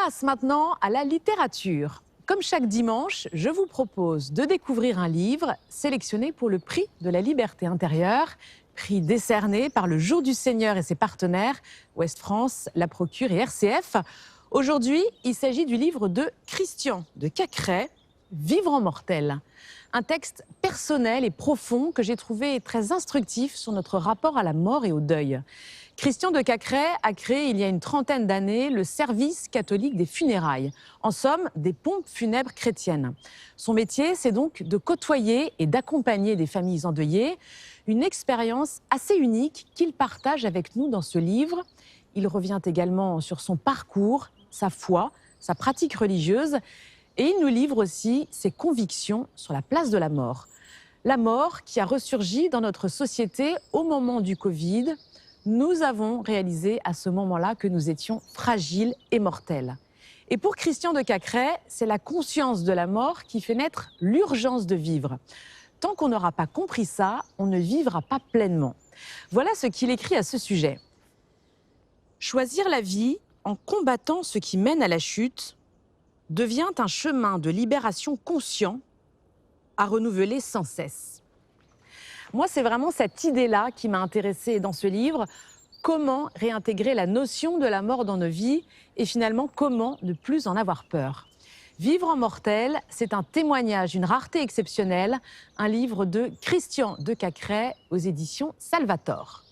Place maintenant à la littérature. Comme chaque dimanche, je vous propose de découvrir un livre sélectionné pour le prix de la liberté intérieure, prix décerné par le Jour du Seigneur et ses partenaires, Ouest France, La Procure et RCF. Aujourd'hui, il s'agit du livre de Christian de Cacrès, Vivre en mortel. Un texte personnel et profond que j'ai trouvé très instructif sur notre rapport à la mort et au deuil. Christian de Cacrès a créé il y a une trentaine d'années le service catholique des funérailles, en somme des pompes funèbres chrétiennes. Son métier, c'est donc de côtoyer et d'accompagner des familles endeuillées, une expérience assez unique qu'il partage avec nous dans ce livre. Il revient également sur son parcours, sa foi, sa pratique religieuse, et il nous livre aussi ses convictions sur la place de la mort. La mort qui a ressurgi dans notre société au moment du Covid. Nous avons réalisé à ce moment-là que nous étions fragiles et mortels. Et pour Christian de Cacrès, c'est la conscience de la mort qui fait naître l'urgence de vivre. Tant qu'on n'aura pas compris ça, on ne vivra pas pleinement. Voilà ce qu'il écrit à ce sujet. Choisir la vie en combattant ce qui mène à la chute devient un chemin de libération conscient à renouveler sans cesse. Moi, c'est vraiment cette idée-là qui m'a intéressée dans ce livre. Comment réintégrer la notion de la mort dans nos vies et finalement comment ne plus en avoir peur. Vivre en mortel, c'est un témoignage, une rareté exceptionnelle, un livre de Christian de Cacrès aux éditions Salvator.